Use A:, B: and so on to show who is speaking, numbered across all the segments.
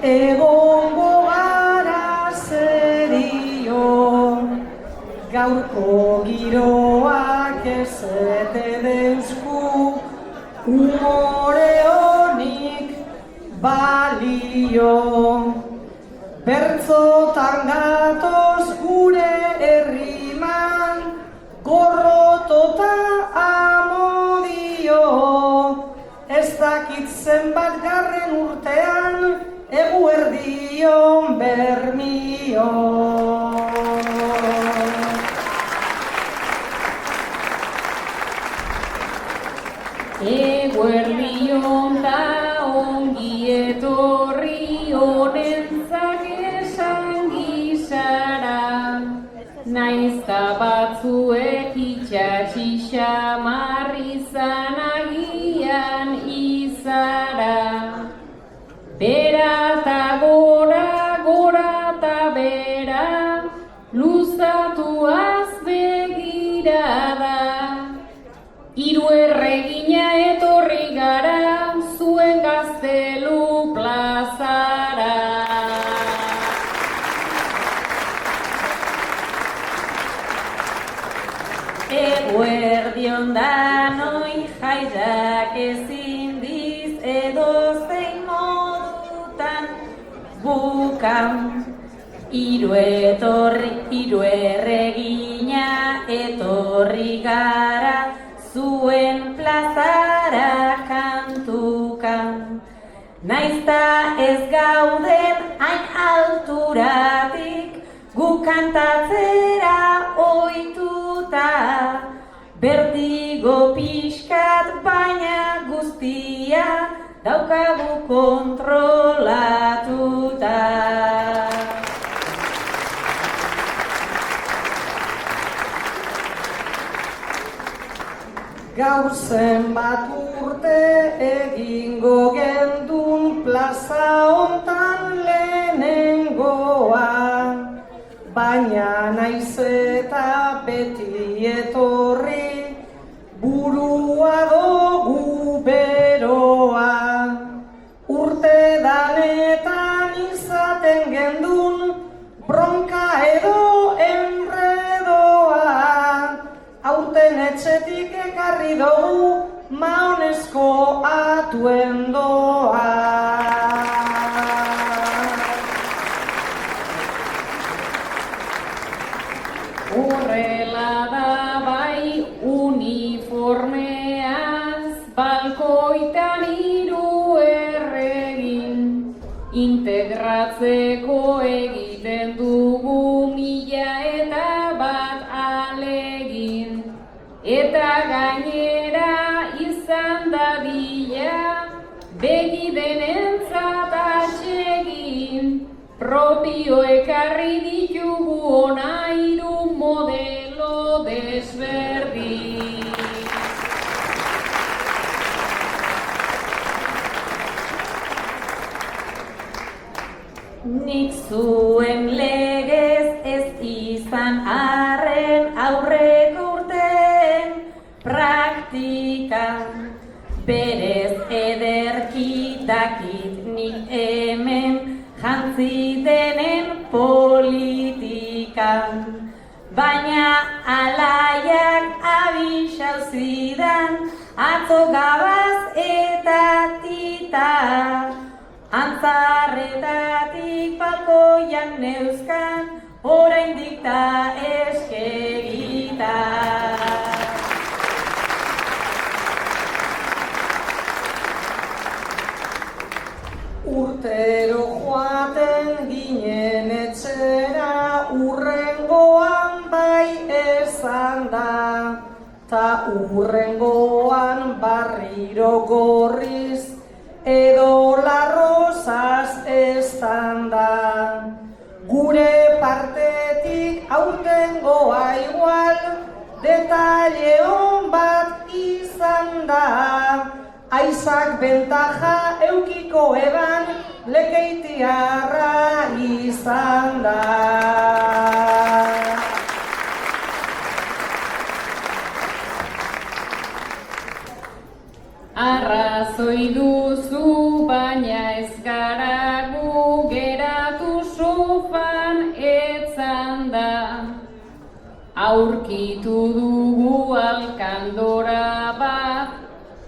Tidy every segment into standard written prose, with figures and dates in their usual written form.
A: egongo gara zerio, gaurko giroak ezete deuzku, umore honik balio. Bertzotan gatoz gure herriman, gorrotota amodio, ez dakit zenbat garren urtean, eguerdion bermio.
B: Eguerdion da ongi etorri honentzak esan gisara, naizta batzuek itxasi xamar izan agian izara. Bera ta gora, gora ta bera, luzatuaz begirada. Hiru erregina etorri gara, zuen Gaztelu plazara. Eguerdion danoi jaiak ezin diz edozein modutan bukan. Hiru erregina etorri gara, zuen plazara kantukan. Naizta ez gauden hain alturatik, gu kantatzera ohituta. Bertigo pixkat baina guztia daukagu kontrolatuta.
A: Gaur zenbat urte egingo gendun plaza hontan lehenengoa, baina naiz eta beti etorri burua dugu beroa. Urte danetan izaten gendun bronka edo enredoa, aurten etxetik ekarri dugu maonezko atuendoa.
B: Horrela da bai uniformeaz, balkoitan hiru erregin, integratzeko egiten dugu 1001 alegin. Eta gainera izan dadila, begi denentzat atsegin, propio ekarri ditugu ona hiru modelo desberdin. Nik zuen legez ez izan arren aurreko urteen praktikan, berez ederki dakit nik hemen jantzi denen politikan. Baina alaiak abisau zidan, atzo gabaz eta tita, antzarretatik balkoian neuzkan, oraindik da eskegita.
A: Urtero joaten ginen etxera, urrengoan bai esan da, ta urrengoan barriro gorriz, edo larrozaz estan da. Gure partetik aurtengoa igual, detalle hon bat izan da. Aizak bentaja eukiko eban, lekeitiarra izan da.
B: Arrazoi duzu, baina ez gara gu
C: aurkitu dugu alkandora bat,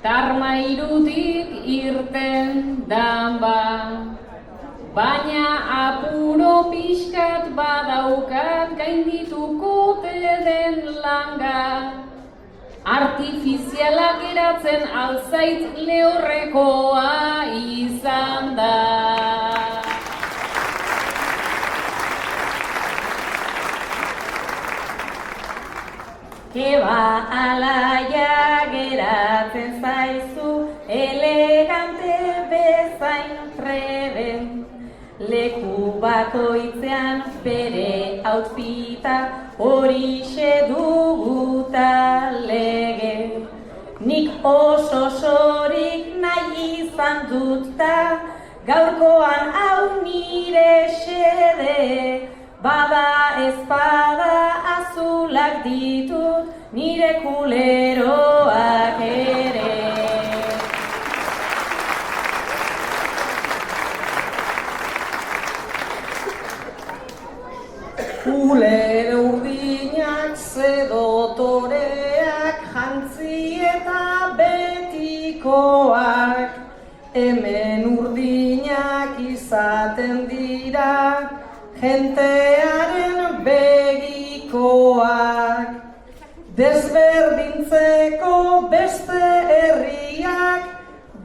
C: Tarmairutik irten dan bat. Baina apuro pixkat badaukat gaindituko den langa. Artifizialak geratzen alzait lehorrekoa izan da.
B: Eba alaia geratzen zaizu, elegante bezain treben. Leku bakoitzean bere outfita horixe duguta lege. Nik oso sorik nahi izan dut ta, gaurkoan hau nire xede. Bada ezpada azulak ditut nire kuleroak ere.
A: Kulero urdinak zedotoreak jantzi eta betikoak, hemen urdinak izaten dira jentearen begikoak. Desberdintzeko beste herriak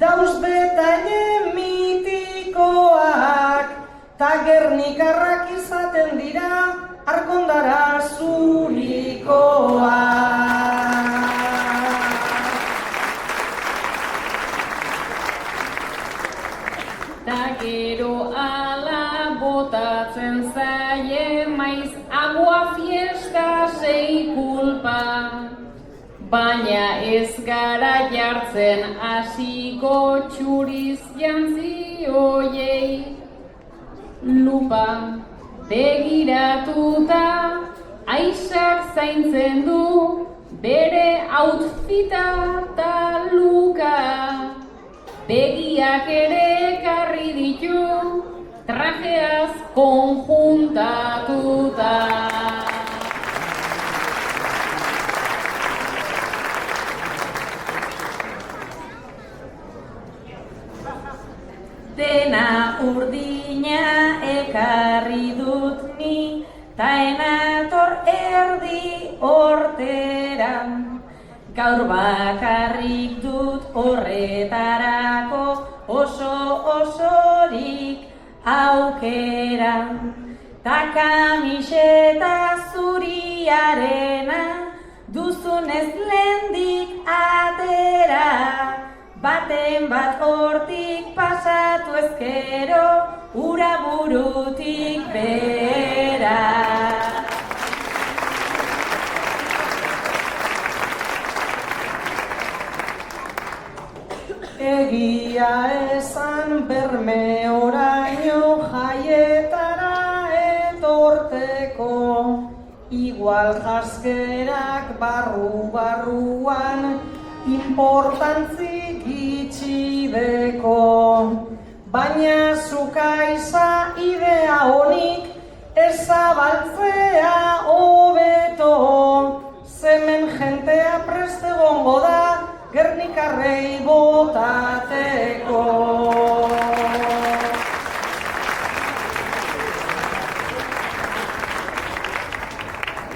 A: dauz detaile mitikoak, ta gernikarrak izaten dira Arkondara zurikoak.
C: Ta gero ala botatzen zaie maiz agua fiesta sei kulpa. Baina ez gara jartzen hasiko txuriz jantzi hoiei. Lupa begiratuta Aisak zaintzen du bere outfita ta luka. Begiak ere ekarri ditu trajeaz konjuntatuta.
B: Dena urdina ekarri dut ni, ta enator erdi hortera. Gaur bakarrik dut horretarako osorik aukera. Ta kamiseta zuriarena duzunez lehendik atera. Baten bat hortik pasatu ezkero, ura burutik bera.
A: Egia esan berme oraino jaietara etorteko, igual jaskerak barruan importantzi gitxideko. Baina zukaiza idea honik ezabaltzea hobeto, zemen jentea prest egongo da Gernikarrei botateko.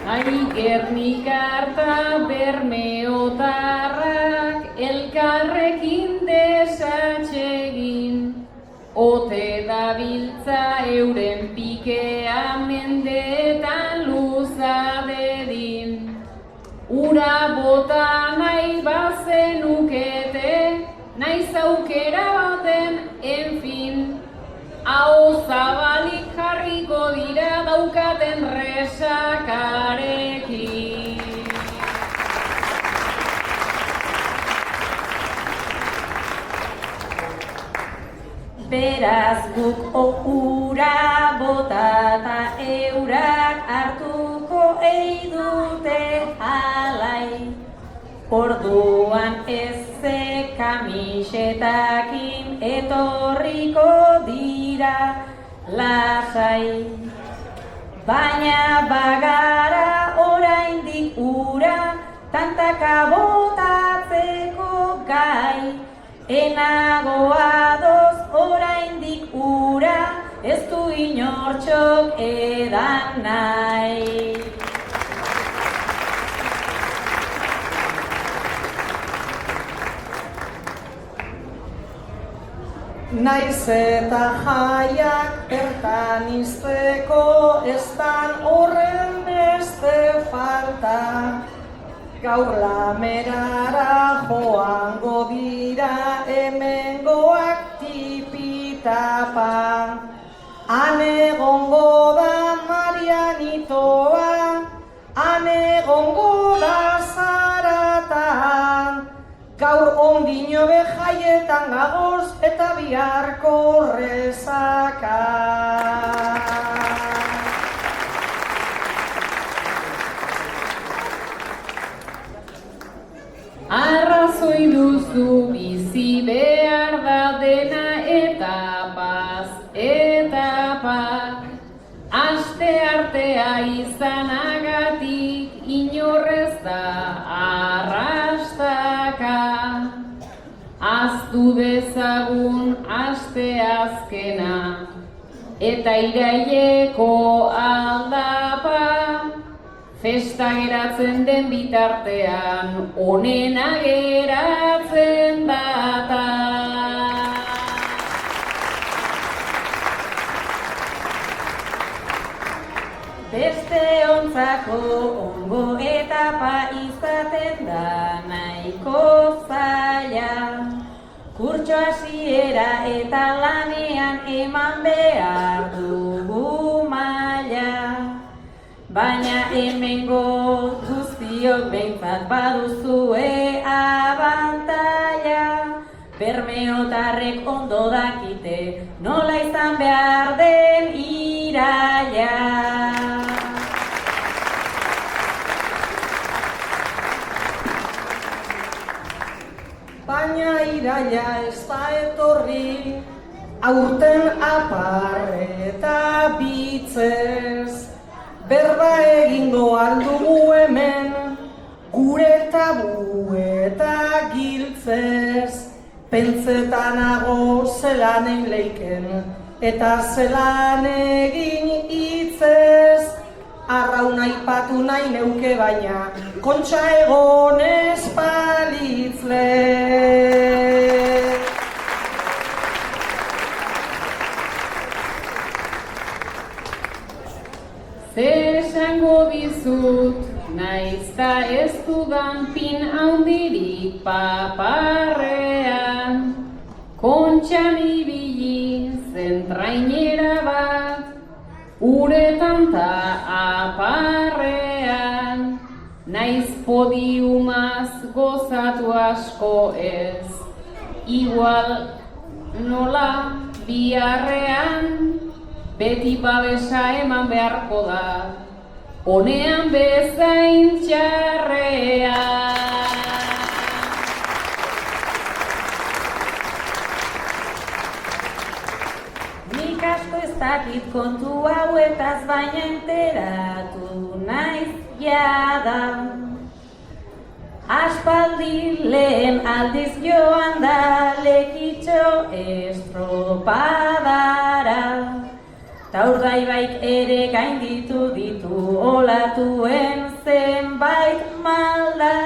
C: Ai Gernikar ta bermeotarrak elkarrekin desatsegin. Ote dabiltza euren pikea mendeetan luza dedin. Ura bota nahi bazenukete, naiz aukera baten, enfin. Hau zabalik jarriko dira daukaten resakarekin.
B: Beraz guk ura botata eurak hartuko ei dute alai. Orduan ez ze kamisetakin etorriko dira lasai. Baina bagara oraindik praka botatzeko gai, enago adoz oraindik ura, ez du inortxok edan nahi.
A: Naiz eta jaiak bertan izteko ez dan horren beste falta. Gaur lamerara joango dira hemengoak tipitapa. Han egongo da Marianitoa, han egongo da Zarata. Gaur ondino jaietan gagoz eta biharko rezaka.
C: Arrazoi duzu bizi behar da dena etapaz, etapa. Aste artea izanagatik inorrez da arrastaka. Aztu dezagun aste azkena eta iraileko aldapa. Festa geratzen den bitartean onena geratzen data.
B: Beste ontzako ongo etapa izaten da nahiko zaila. Kurtso hasiera eta lanean eman behar dugu maila. Baina hemengo guztiok behintzat baduzue abantaila. Bermeotarrek ondo dakite nola izan behar den iraila.
A: Baina iraila ez da etorri, aurten apar eta bitzez. Berba egingo aldugu hemen, gure tabu eta giltzez. Pentsetago zelan egin leiken, eta zelan egin hitzez. Arraun aipatu nahi neuke baina, kontxa egon ez palitzle.
C: Zer esango dizut, naizta ez dudan pin handirik paparrean. Kontxan ibili zentrainera bat, uretan ta aparrean. Naiz podiumaz gozatu asko ez, igual nola biharrean. Beti babesa eman beharko da, honean bezain txarrean.
B: Nik asko ez dakit kontu hauetaz baina enteratu naiz jada. Aspaldi lehen aldiz joan da Lekitxo estropadara. Ta Urdaibaik ere gainditu ditu olatuen zenbait malda.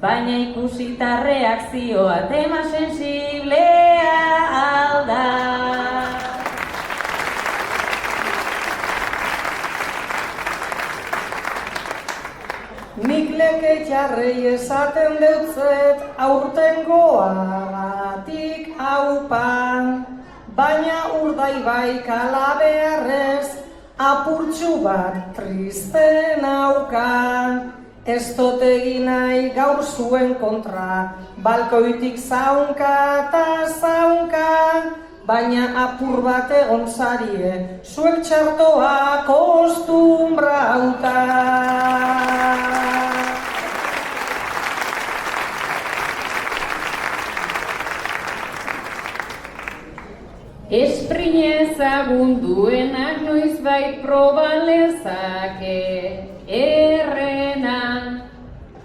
B: Baina ikusita reakzioa tema sensiblea alda.
A: Nik Lekeitzarrei esaten deutzet aurtengoagatik aupan. Baina Urdaibaik alabearrez apurtxu bat triste naukan. Ez dut egin nahi gaur zuen kontra, balkoitik zaunka eta zaunka. Baina apur bat egon zarie, zuek txartoa kostumbrauta.
C: Esprinezagun duenak noizbait proba lezake errena.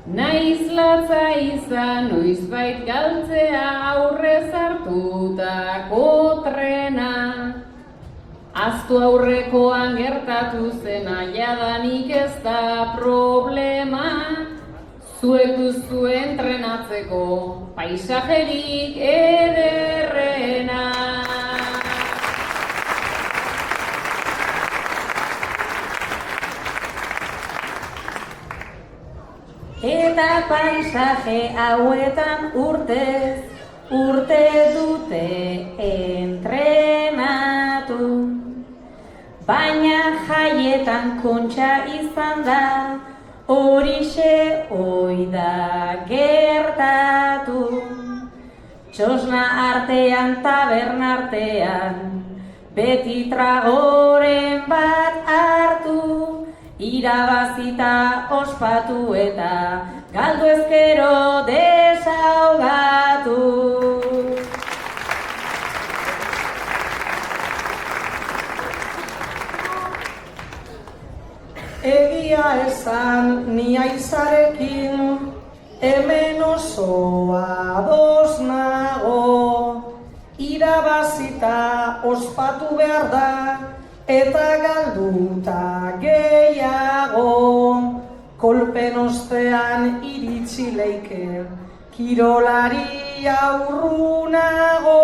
C: Naiz latza izan noizbait galtzea aurrez hartutako trena. Aztu aurrekoan gertatu zena jadanik ez da problema. Zuek duzuen trenatzeko paisajerik ederrena.
B: Eta paisaje hauetan urtez, urte dute entrenatu. Baina jaietan kontxa izan da, horixe oida gertatu. Txosna artean, taberna artean, beti tragoren bat hartu. Irabazita ospatu eta galdu ezkero desaugatu.
A: Egia esan ni aizarekin hemen oso ados nago. Irabazita ospatu behar da eta galduta gehiago. Kolpen ostean iritsi leike kirolari aurrunago.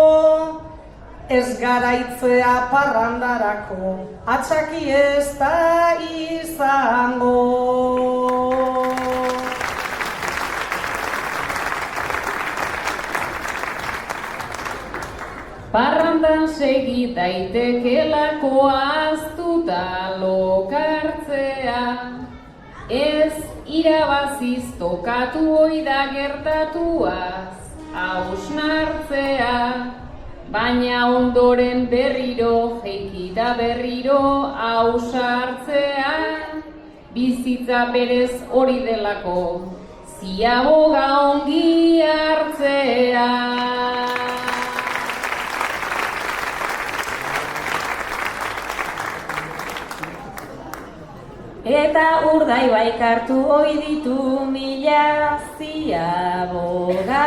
A: Ez garaitzea parrandarako atzaki ez da izango.
C: Parrandan segi daitekelako ahaztuta lokartzea. Ez irabaziz tokatu oida gertatuaz hausnartzea. Baina ondoren berriro jeiki da berriro hausartzea. Bizitza berez hori delako ziaboga ongi hartzea.
B: Eta Urdaibaik hartu ohi ditu mila ziaboga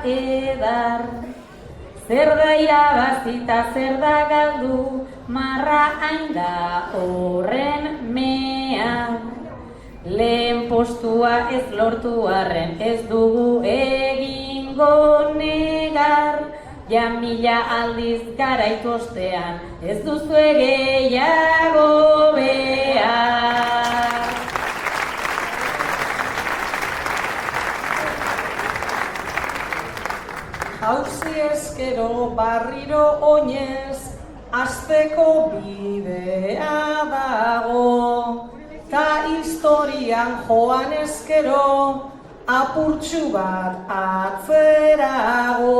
B: edar. Zer da irabazita, zer da galdu, marra hain da horren mea. Lehen postua ez lortu arren, ez dugu egingo negar. Ja mila aldiz garaitu ostean, ez duzu gehiago behar.
A: Jauzi ezkero barriro oinez, azteko bidea dago. Ta historian joan ezkero, apurtxu bat atzerago.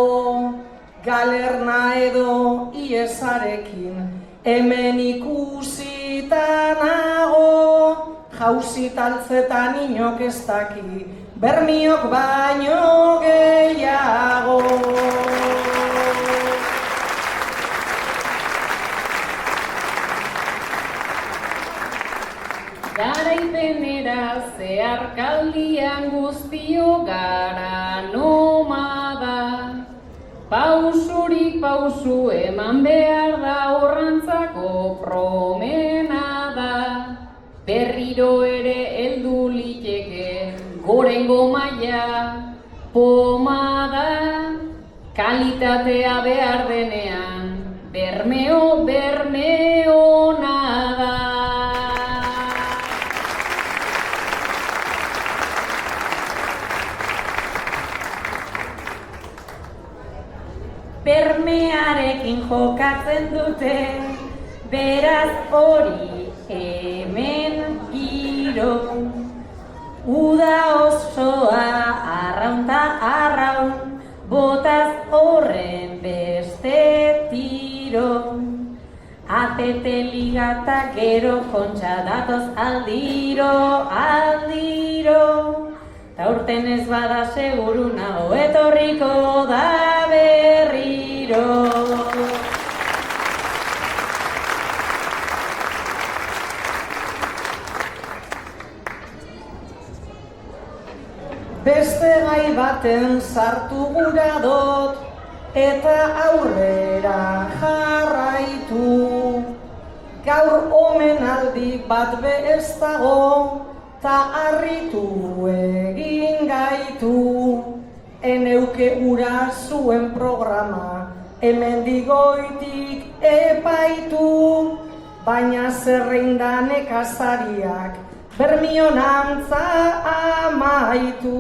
A: Galerna edo iesarekin, hemen ikusita nago. Jauzi taltzetan inok ez daki, bermiok baino gehiago.
C: Garaipenera zeharkaldian guztio gara nomada. Pausurik pausu eman behar da horrantzako promenada. Berriro ere heldu liteke gorengo maila pomada. Kalitatea behar denean bermeo nada.
B: Bermearekin jokatzen dute, beraz hori hemen giro. Uda osoa arraun ta arraun, botaz horren beste tiro. Atete ligata gero kontxa datoz aldiro, aldiro. Ta urten ez bada seguru nago etorriko da berriro.
A: nahi baten sartu gura dot, eta aurrera jarraitu. Gaur omenaldi bat be ez dago, ta harritu egin gaitu. Eneuke ura zuen programa, hemendik goitik epaitu. Baina zerreinda nekazariak, bermionantza amaitu.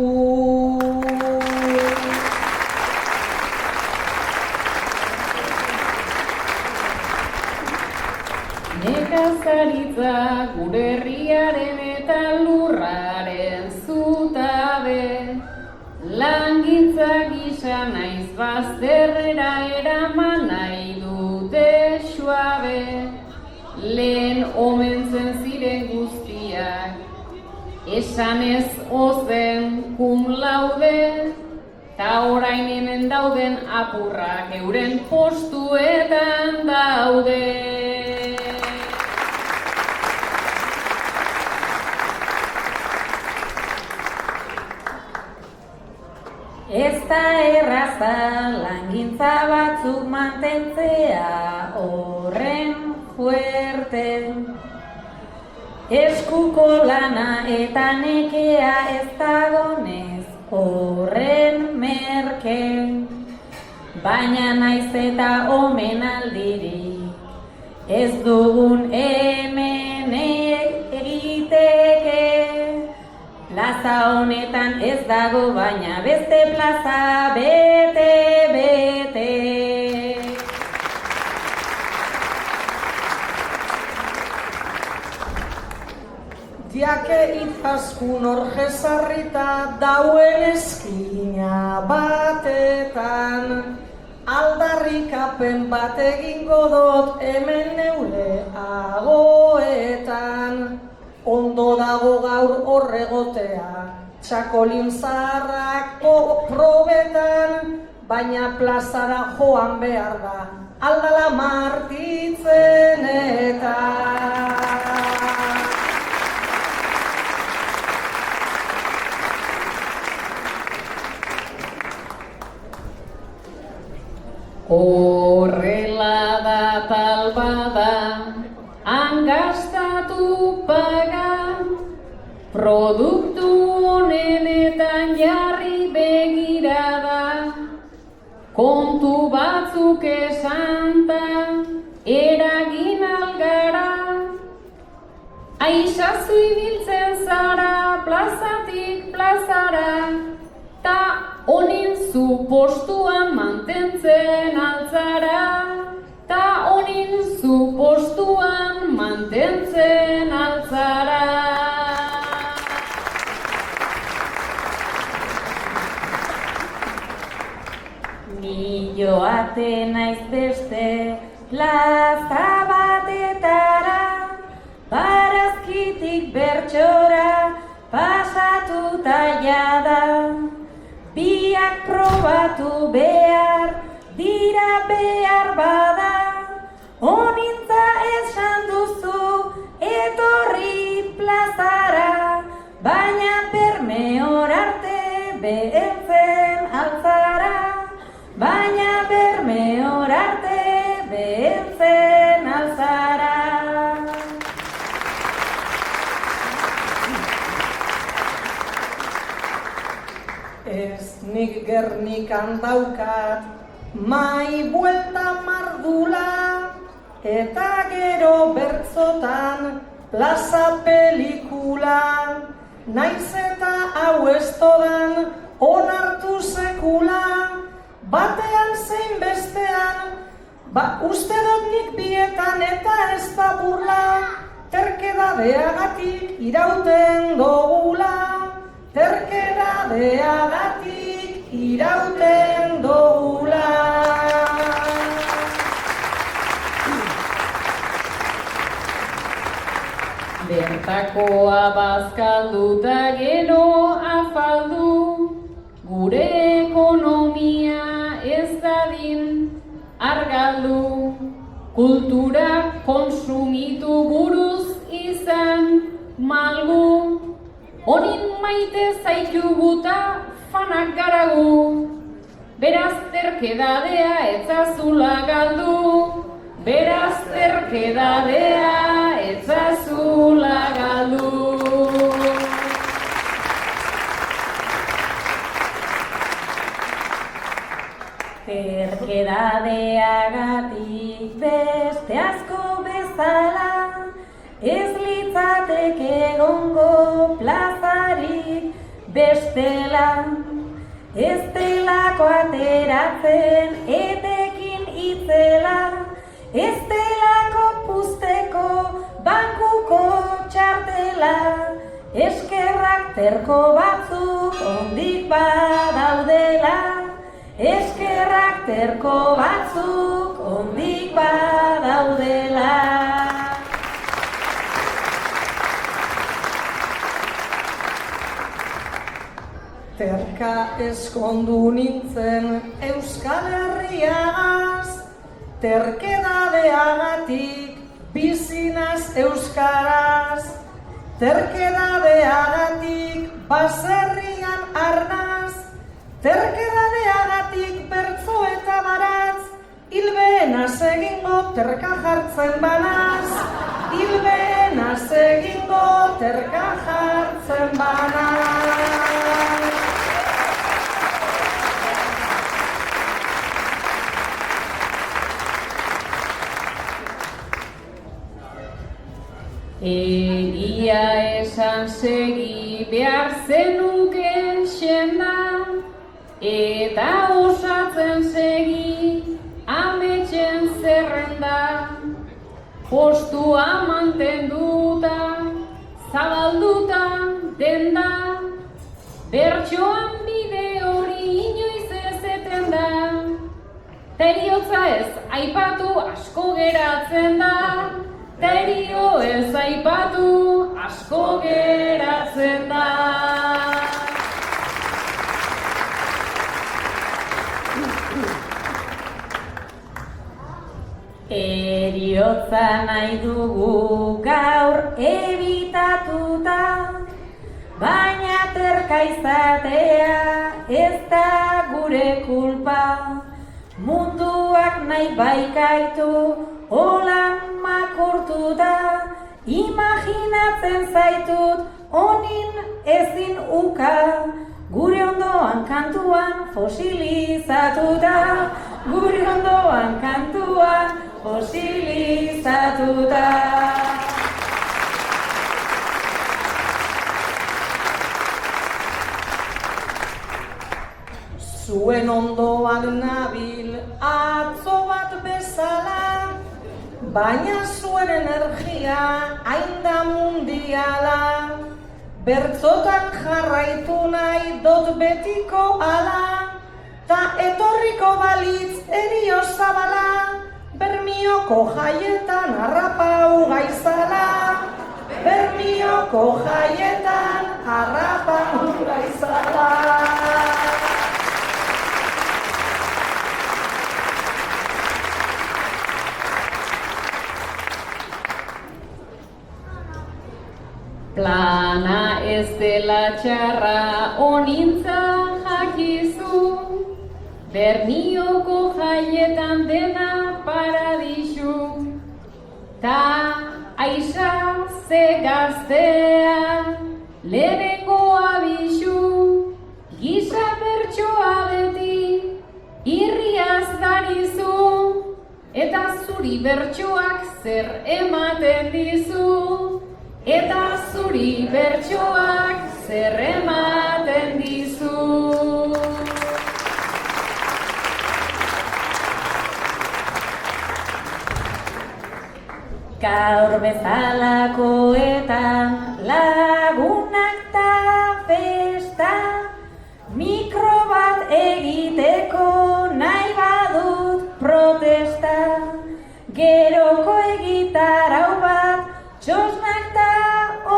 C: Nekazaritza gure herriaren eta lurraren zutabe, langintza gisa naiz bazterrera eraman nahi dute suabe. Lehen omentzen ziren guztiak, esanez ozen cum laude, ta orain hemen dauden apurrak euren postuetan daude.
B: Ez da erraza langintza batzuk mantentzea horren fuerte. Eskuko lana eta nekea ez dagonez horren merke. Baina naiz eta omenaldirik ez dugun hemen egiteke. Plaza honetan ez dago baina beste plaza bete.
A: Diake itzaskun orge sarrita dauen eskina batetan. Aldarrikapen bat egingo dot hemen neule agoetan. Ondo dago gaur horregotea, txakolin zaharrak probetan, baina plazara joan behar da, aldala martitzen eta.
C: Horrela da tal bada, han gastatu paga, produktu honenetan jarri begirada, kontu batzuk esanta, eragin algara, aizazu ibiltzen zara plazatik plazara, ta honin zu postuan mantentzen altzara, ta honin zu postuan mantentzen altzara.
B: Ni joate naiz beste plaza batetara, barazkitik bertxora pasatuta jada. Biak probatu behar, dira behar bada, honintza esan duzu etorri plazara, baina berme hor arte behentzen altzara, baina berme hor arte behentzen altzara.
A: Ez nik Gernikan daukat, mai buelta mardula, eta gero bertzotan plaza pelikula. Naiz eta hau ez dodan onartu sekula, batean zein bestean, uste dut nik bietan eta ez da burla, terkedadeagatik irauten dogula. Terkedadeagatik irauten dogula.
C: Bertakoa bazkalduta gero afaldu, gure ekonomia ez dadin argaldu, kultura konsumitu buruz izan malgu. Honin maite zaituguta fanak garagu. Beraz terkedadea etzazula galdu, beraz terkedadea etzazula galdu.
B: Terkedadeagatik beste asko bezala, ez litzateke egongo plazarik bestela. Ez delako ateratzen etekin itzela, ez delako puzteko bankuko txartela. Eskerrak terko batzuk ondik badaudela, eskerrak terko batzuk ondik badaudela.
A: Terka eskondu nintzen Euskal Herriagaz, terkedadeagatik bizinaz euskaraz, terkedadeagatik baserrian arnaz, terkedadeagatik bertzo eta baratz, hilbenaz egingo terka jartzen banaz, hilbenaz egingo terka jartzen banaz.
C: Egia esan segi behar zenuke xenda, eta osatzen segi ametxen zerrenda. Postua mantenduta, zabalduta denda, bertsoan bide hori inoiz ez eten da. Teriotza ez aipatu asko geratzen da, terio ez aipatu asko geratzen da.
B: Eriotza nahi dugu gaur ebitatuta, baina terka izatea ez da gure kulpa. Munduak nahi baikaitu hola makurtuta, imaginatzen zaitut onin ezin uka, gure ondoan kantuan fosilizatuta, gure ondoan kantuan fosilizatuta.
A: Zuen ondoan nabil atzo bat bezala, baina zuen energia hain da mundiala. Bertzotan jarraitu nahi dot betiko ala, ta etorriko balitz erio zabala, Bermioko jaietan harrapau gaizala, Bermioko jaietan harrapau gaizala.
C: Plana ez dela txarra onintza jakizu, Bermioko jaietan dena paradisu. Ta aixa ze gaztea lehenengo abisu, gisa bertsoa beti irriaz darizu, eta zuri bertsoak zer ematen dizu, eta zuri bertsoak zer ematen dizu.
B: Gaur bezalakoetan lagunak ta festa, mikro bat egiteko nahi badut protesta. Geroko egitarau bat, txosnak ta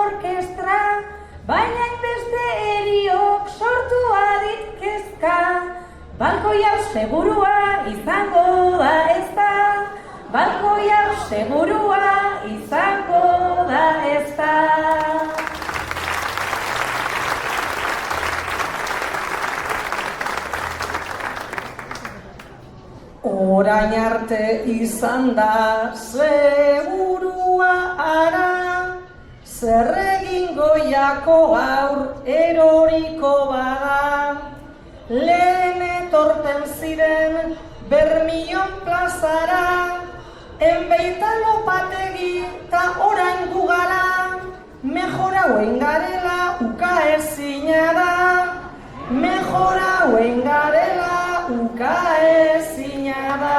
B: orkestra, baina beste eriok sortu adit kezka. Balkoi hau segurua izango da ezta, balkoi hau segurua izango da ezta.
A: orain arte izan da segurua ara, zer egingo jako gaur eroriko bada. Lehen etorten ziren Bermion plazara, enbeita lopategi ta orain gugara, mejorauen garela uka ezina da, mejorauen garela uka ezina da.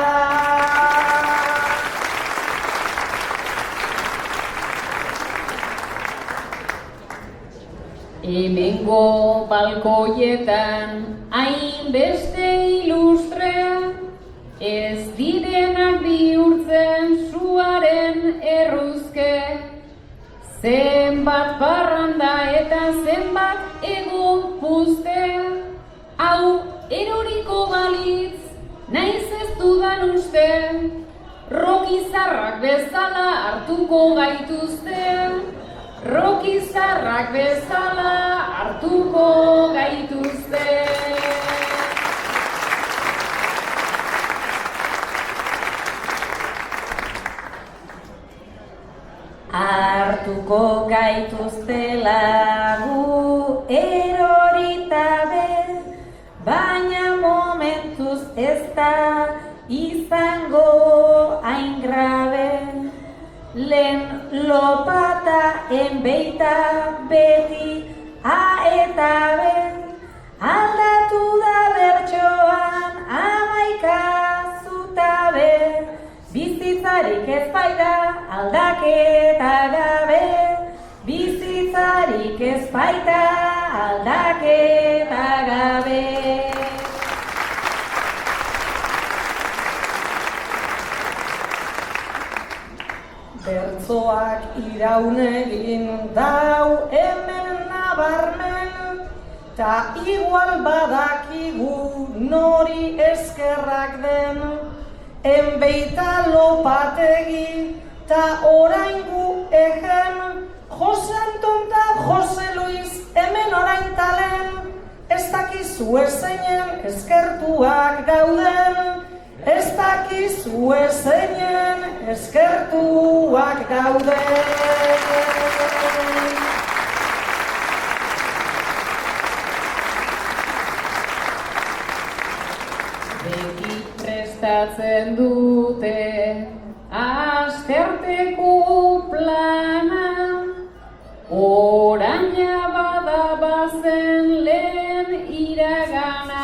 C: Hemengo balkoietan hainbeste ilustrea, ez direnak bihurtzen suaren erruzke. Zenbat parranda eta zenbat egun puztea, hau eroriko balitz, naiz ez dudan uste, rokizarrak bezala hartuko gaituzte. Rokizarrak bezala hartuko gaituzte.
B: Hartuko gaituztela gu erorita be, baina momentuz ez da izango hain grabe. Lehen lopata enbeita beti a eta be, aldatu da bertsoan amaika zutabe, bizitzarik ez baita aldaketa gabe, bizitzarik ez baita aldaketa gabe.
A: Bertzoak iraun egin dau hemen nabarmen, ta igual badakigu nori eskerrak den. Enbeita lopategi ta orain gu egen, Jose Anton ta Jose Luis hemen orain talen, ez dakizu ezeinen eskertuak gauden. Ez dakizu ezeinen eskertuak gaude.
C: Beti prestatzen dute asterteko plana, oraina bada bazen lehen iragana.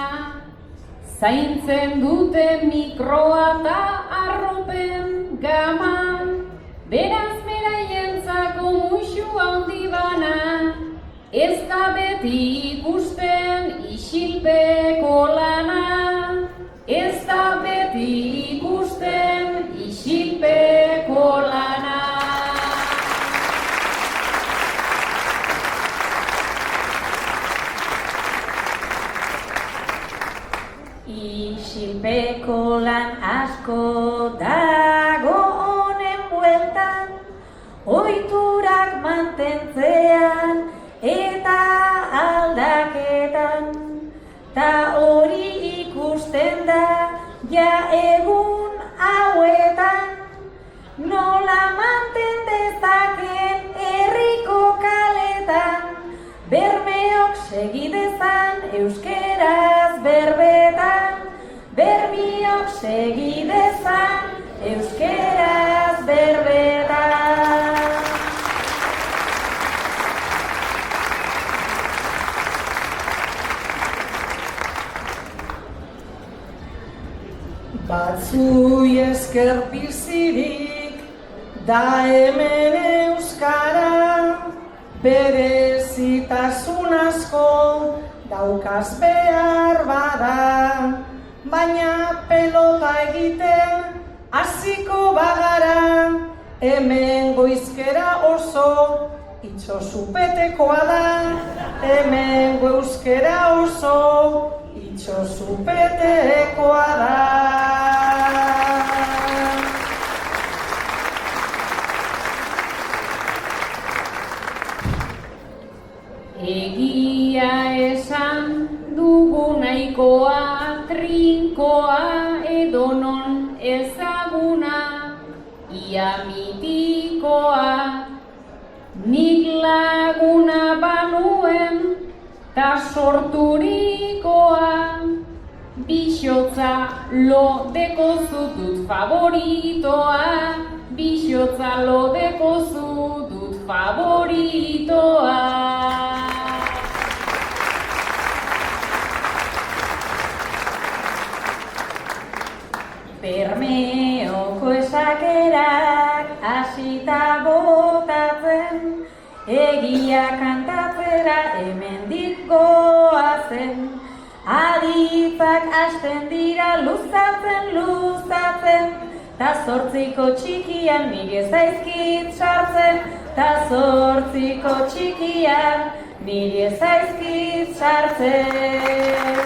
C: Zaintzen dute mikroa ta arropen gama, beraz beraientzako muxu handi bana, ez da beti ikusten isilpeko lana, ez da beti ikusten isilpeko lana.
B: Isilpeko lan asko dago honen bueltan, ohiturak mantentzean eta aldaketan. Ta hori ikusten da ja egun hauetan, nola manten dezaken herriko kaletan, bermeok segidezan euskeraz berbetan, bermiok segidezan euskeraz berbetan.
A: Batzui esker bizirik da hemen euskara, berezitasun asko daukaz behar bada, baina pelota egiten hasiko bagara, hemen goizkera oso itxosupetekoa da, hemen euskera oso itxosupetekoa da.
C: Egia esan dugu nahikoa, trinkoa edonon Ia mitikoa, nik laguna banuen, ta sorturikoa, bixotza lodeko zutut favoritoa, bixotza lodeko zutut favoritoa.
B: Bermeoko esakerak hasita botatzen, egia kantatzera hemendik goazen. Aditzak hasten dira luzatzen, ta zortziko txikian nire zaizkit sartzen, ta zortziko txikian nire zaizkit sartzen.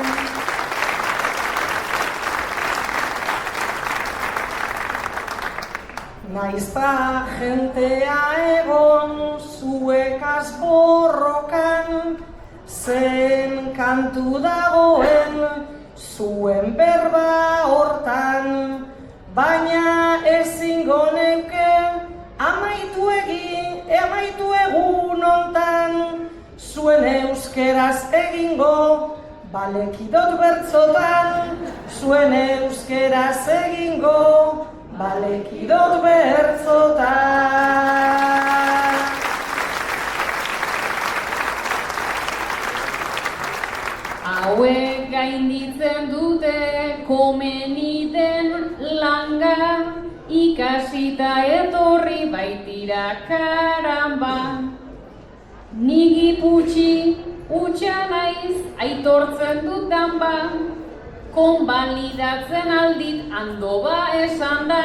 A: Naizta jentea egon zuekaz borrokan, zen kantu dagoen zuen berba hortan, baina ezingo neuke amaitu egun hontan, zuen euskeraz egingo balekidot bertzotan, zuen euskeraz egingo balekidot bertzotan.
C: Hauek gainditzen dute komeni den langa, ikasita etorri baitira karamba. Ni Giputxi hutsa naiz aitortzen dut danba, konbalidatzen aldit andoba esan da,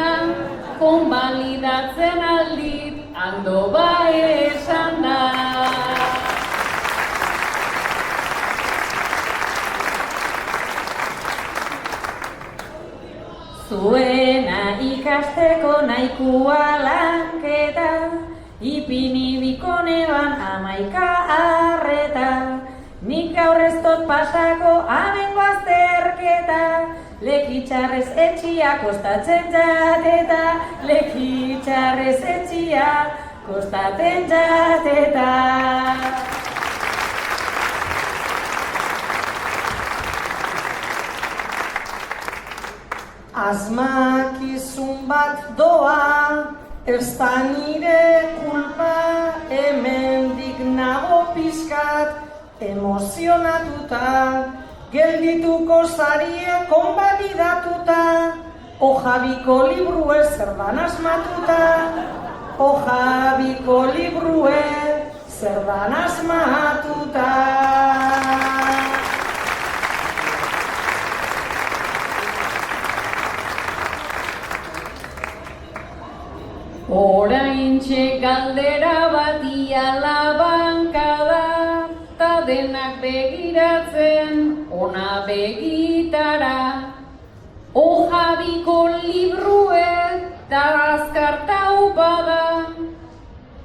C: konbalidatzen aldit andoba esan da.
B: Zuena ikasteko nahikoa lanketa, ipini bikoneban 11 arreta. Nik aurreztot pasako amengo azterketa, lekitxarrez etxia kostatzen jateta, lekitxarrez etxia kostatzen jateta.
A: Asmakizun bat doa, ez da nire kulpa, hemendik nago pixkat emozionatuta, geldituko zarie konbalidatuta, hojabiko librue zerdan asmatuta, hojabiko librue zerdan asmatuta.
C: Oraintxe galdera bat iala bankada, ta denak begiratzen ona begitara. Hojabiko librue ta azkartau bada,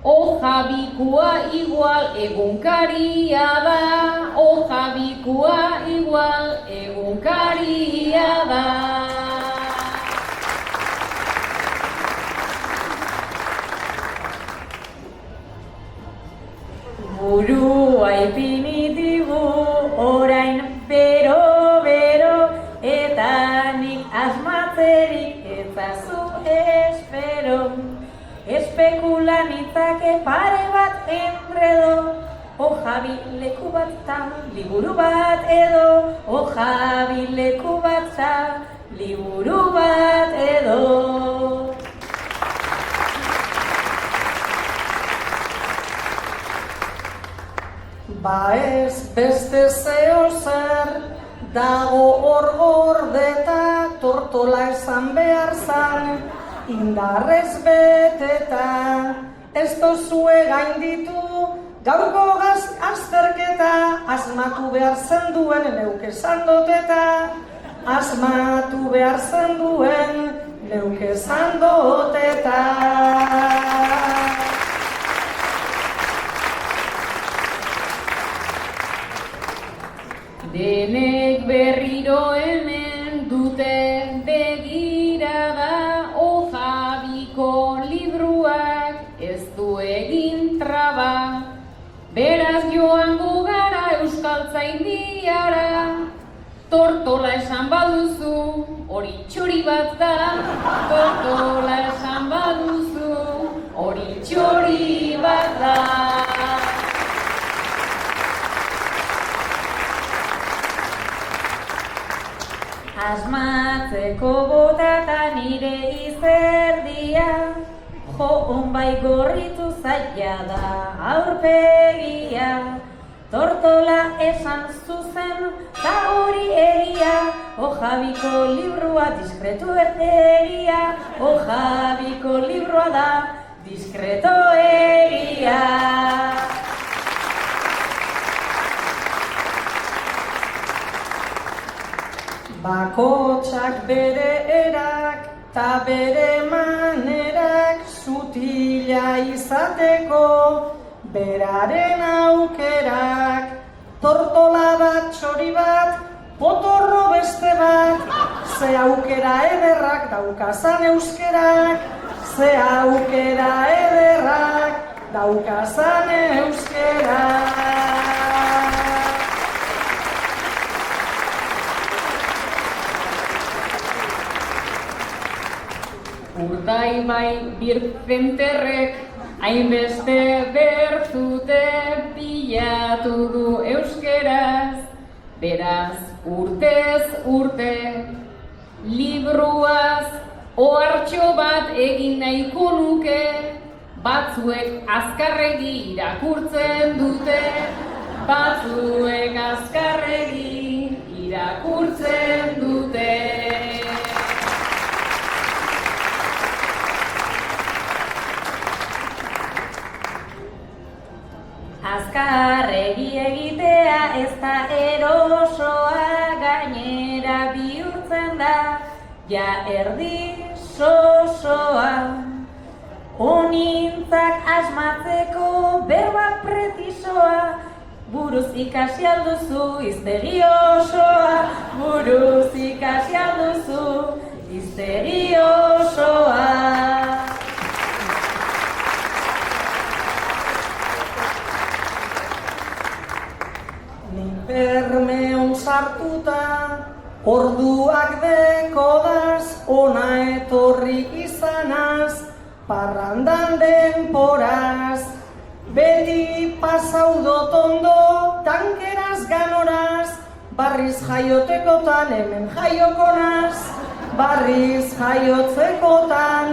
C: hojabikoa igual egunkaria da, hojabikoa igual egunkaria da.
B: Burua ipini digu orain bero, eta nik asmatzerik ezazu espero. Espekula nitzake pare bat enredo, hojabi leku bat ta liburu bat edo, hojabi leku bat ta liburu bat edo.
A: Ba ez beste zeo zer, dago hor gordeta, tortola esan behar zan, indarrez beteta. Ez dozue gainditu, gaurko azterketa, asmatu behar zen duen neuk esan doteta, asmatu behar zen duen neuk esan doteta.
C: Denek berriro hemen dute begirada, hojabiko libruak ez du egin traba, beraz joango gara Euskaltzaindiara. Tortola esan baduzu, hori txori bat da. Tortola esan baduzu, hori txori bat da.
B: Asmatzeko botata nire izerdia, jo onbai gorritu zaila da aurpegia. Tortola esan zuzen, ta hori egia, Ojabiko librua diskretu egia, Ojabiko librua da diskreto egia.
A: Bakotxak bere erak ta bere manerak zutila izateko, beraren aukerak, tortola bat, txori bat, potorro beste bat, ze aukera ederrak daukazan euskerak, ze aukera ederrak daukazan euskerak.
C: Urdaibai Birzenterrek hainbeste bertute bilatu du euskeraz, beraz urtez urte libruaz ohartxo bat egin nahiko nuke, batzuek azkarregi irakurtzen dute, batzuek azkarregi irakurtzen dute.
B: Azkarregi egitea ez da erosoa, gainera bihurtzen da, ja erdi sosoa. Honintzak asmatzeko berba pretisoa, buruz ikasi alduzu hiztegi osoa, buruz ikasi alduzu hiztegi osoa.
A: Bermeon sartuta, orduak dekodaz, ona etorri izanaz, parrandan denporaz, beti pasaudot ondo, tankeraz ganoraz, barriz jaiotekotan hemen jaiokonaz, barriz jaiotzekotan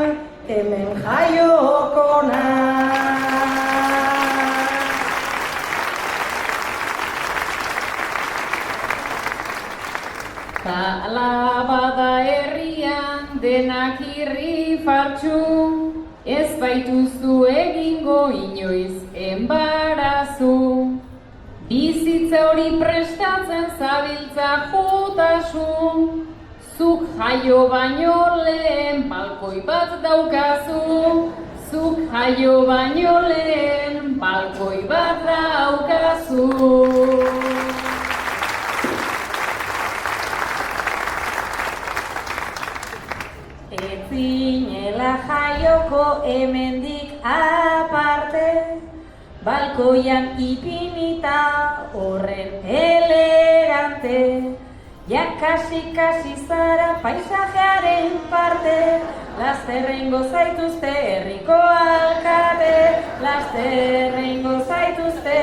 A: hemen jaiokonaz.
C: Ala bada herrian denak irri fartxu, ez baituzu egingo inoiz enbarazu. Bizitza hori prestatzen zabiltza jotasun, zuk jaio baino lehen balkoi bat daukazu, zuk jaio baino lehen balkoi bat daukazu.
B: Zinela jaioko hemendik aparte, balkoian ipinita horren elegante, ja kasi zara paisajearen parte, lasterrengo zaituzte herriko alkate, lasterrengo zaituzte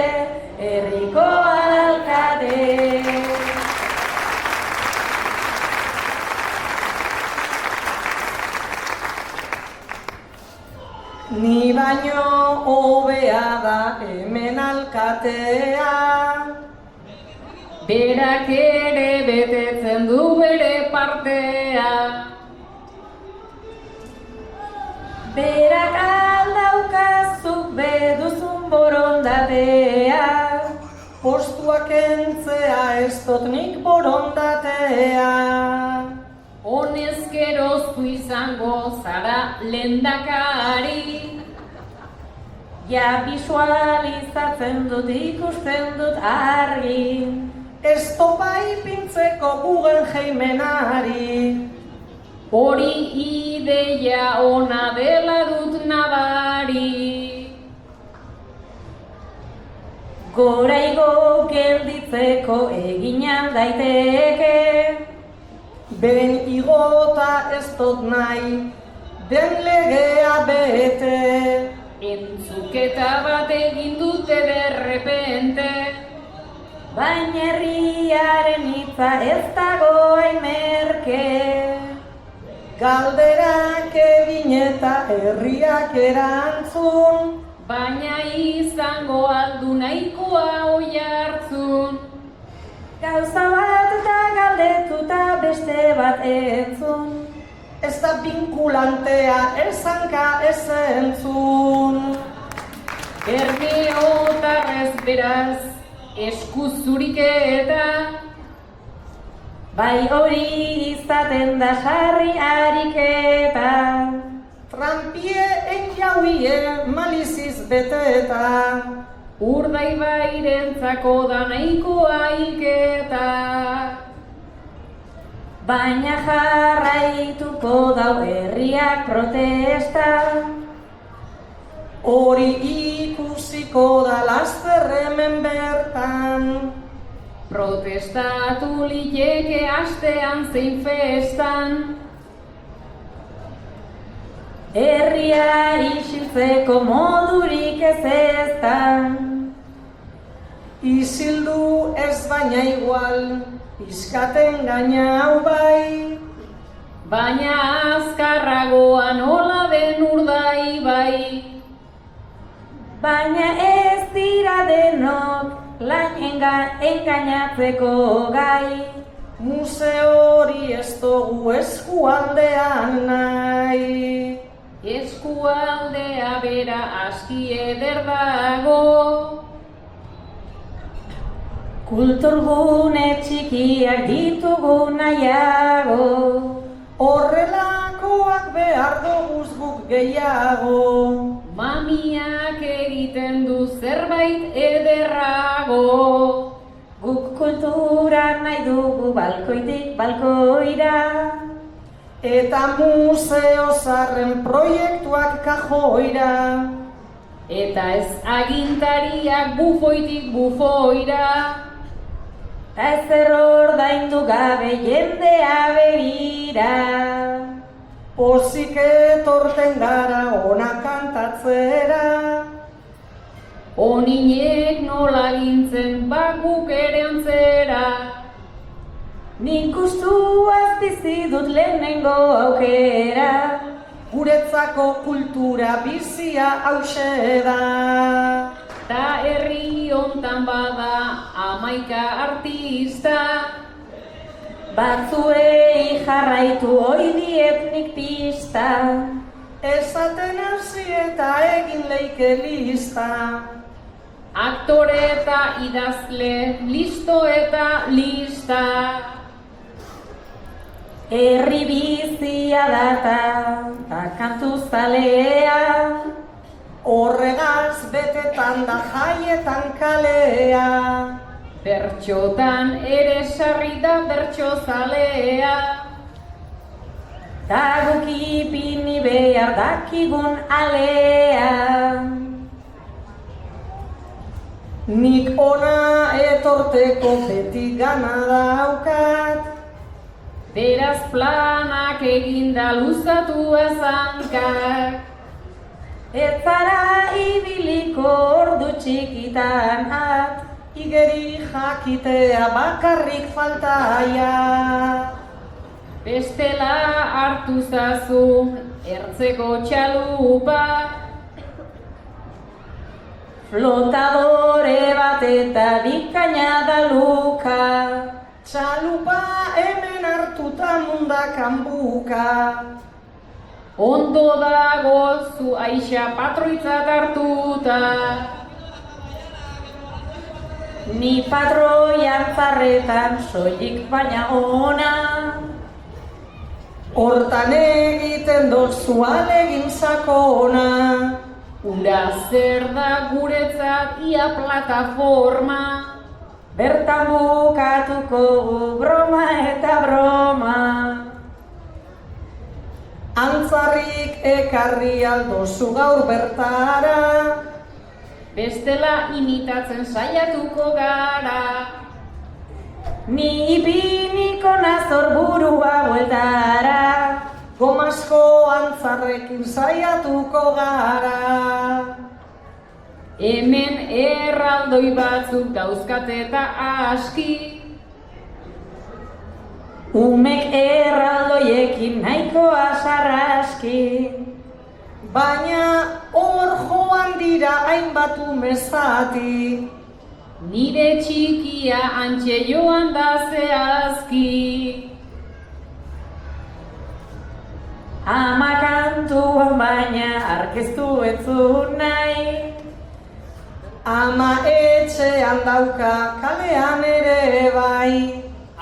B: herriko alkate.
A: Ni baino hobea da hemen alkatea,
C: berak ere betetzen du bere partea.
B: Berak aldaukazuk beduzun borondatea,
A: postuak entzea ez dut nik borondatea.
C: Honezkeroztu izango zara lehendakari,
B: ja bisualizatzen dut ikusten dut argi.
A: Ez topa ipintzeko Guggenheimenari,
C: Hori ideia ona dela dut nabari.
B: Goraigo gelditzeko egina daiteke.
A: Ben igota ez dut nahi, den legea bete.
C: Entzuketa bat egin dute derrepente.
B: Baina herriaren hitza ez dago hain merke.
A: Galderak egin eta herriak erantzun.
C: Baina izango aldu nahikoa oihartzun.
B: Gauza bat eta galdetuta beste bat entzun.
A: Ez da vinkulantea, ez hanka ez entzun.
C: Bermeotarrez beraz, eskuzurik eta.
B: Bai hori izaten da sarri ariketa.
A: Trampie enjauie maliziz beteta.
C: Urdaibairentzako da nahikoa hilketa.
B: Baina jarraituko dau herriak protesta.
A: Hori ikusiko da laster hemen bertan.
C: Protestatu liteke astean zein festan.
B: Herria isiltzeko modurik ez eztan.
A: Isildu ez baina igual, pizkaten gaina hau bai.
C: Baina azkarragoa nola den urdai bai.
B: Baina ez dira denok lan engainatzeko gai.
A: Museo hori ez dugu eskualdean nahi.
C: Eskualdea bera aski eder dago.
B: Kulturgune txikiak ditugu nahiago.
A: Horrelakoak behar doguz guk gehiago.
C: Mamiak egiten du zerbait ederrago.
B: Guk kultura nahi dugu balkoitik balkoira.
A: Eta museo zarren proiektuak kajoira.
C: Eta ez agintariak bufoitik bufoira.
B: Ta ezer ordaindu gabe jendea berira.
A: Pozik etorten gara ona kantatzera.
C: Oninek nola gintzen bakuk ere antzera.
B: Nik ustuaz bizi dut lehenengo aukera.
A: Guretzako kultura bizia hause da.
C: Ta herri hontan bada 11 artista.
B: Batzuei jarraitu oi diet nik pista.
A: Esaten hasi eta egin leike lista.
C: Aktore eta idazle, listo eta lista.
B: Herri bizia data, ta kantu zalea.
A: Horregaz betetan da jaietan kalea.
C: Bertxotan ere sarri da bertxo zalea.
B: Ta guk ipini behar dakigun alea.
A: Nik ona etorteko beti gana daukat.
C: Beraz planak eginda luzatu ezankak.
B: Ez zara ibiliko ordu txikitan at.
A: Igeri jakitea bakarrik faltaia.
C: Bestela hartu zazu ertzeko txalupa.
B: Flotadore bat eta bikaina da luka.
A: Txalupa hemen hartuta mundakan buka.
C: Ondo dago zu aixa patroitzat hartuta.
B: Ni patroian zarretan soilik baina ona.
A: Hortan egiten dozu alegin sakona.
C: Ura zer da guretzat ia plataforma.
B: Bertan bukatuko broma eta broma.
A: Antzarrik ekarri aldozu gaur bertara,
C: bestela imitatzen saiatuko gara.
B: Ni ipiniko nazor burua bueltara,
A: gomazko antzarrekin saiatuko gara.
C: Hemen erraldoi batzuk dauzkate eta aski,
B: umek erraldoiekin nahikoa sarraski.
A: Baina hor joan dira hainbat umezati,
C: nire txikia antxe joan da zehazki.
B: Ama kantuan baina arkeztu entzun nahi,
A: ama etxean dauka kalean ere bai.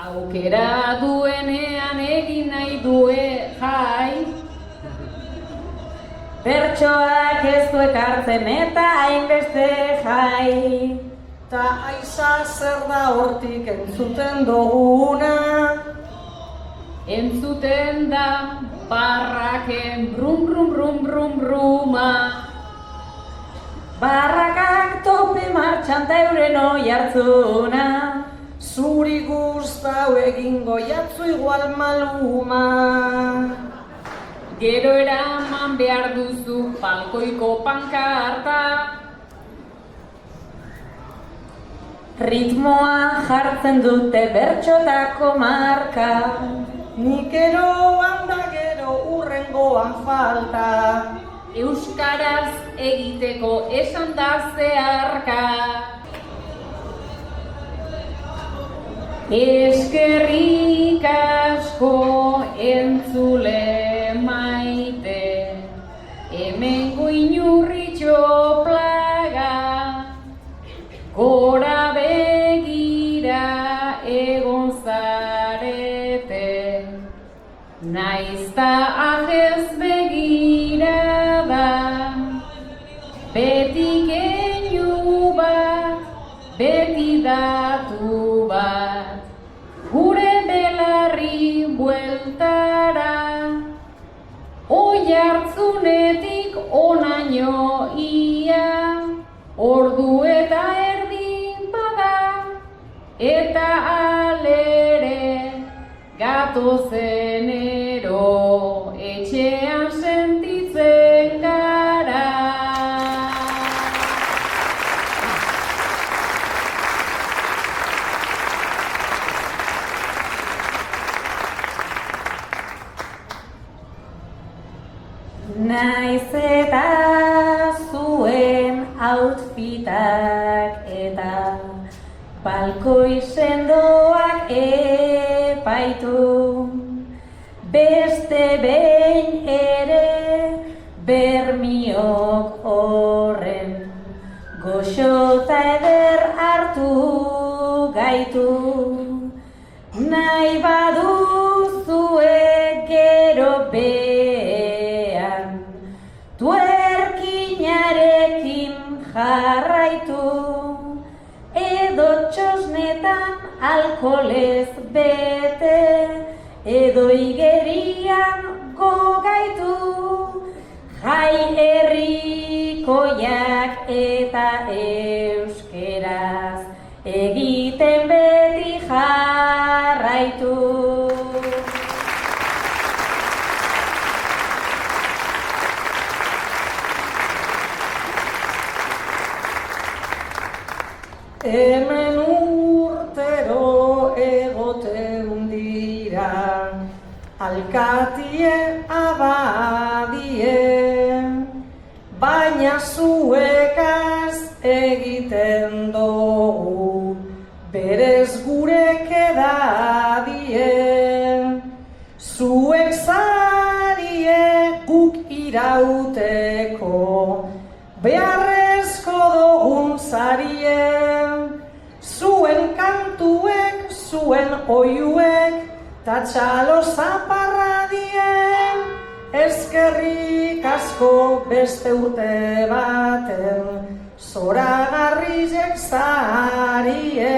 C: Aukera duenean egin nahi due jai.
B: bertsoak ez du ekartzen eta hainbeste jai.
A: Ta aiza zer da hortik entzuten duguna,
C: Entzuten da barraken brum brum brum brum bruma.
B: Barrakak tope martxan ta euren oi hartzuna,
A: zuri guztau egingo jatzu igual maluma.
C: Gero eraman behar duzu palkoiko pankarta.
B: ritmoa jartzen dute bertxotako marka.
A: Nik eroan da gero urrengoan falta,
C: Euskaraz egiteko esan da zeharka. Eskerrik asko entzule maite, hemengo inurritxo plaga, gora begira egon zarete, naizta ahez begirada, beti keinu bat, beti datu bat, gure belarri bueltara, oi hartzunetik onaino ia, ordu eta erdi bada, eta alere gatozenero etxean sentitzen gara.
B: Naiz eta zuen outfitak eta balkoi sendoak epaitu, beste behin ere bermiok horren goxota eder hartu gaitu. Nahi baduzue gero behan tuerkinarekin jarraitu, edo txosnetan alkoholez bete, edo igerian gogaitu, jai herrikoiak eta euskeraz egiten beti jarraitu.
A: Hemen urtero egoten dira, alkatie abadie, baina zuekaz egiten dugu, berez gure kedadie. Zuek zarie guk irauteko, beharrezko dugun zarie. Zuen kantuek, zuen oiuek, ta txalo zaparra dien, eskerrik asko beste urte baten, zoragarrizek zarie.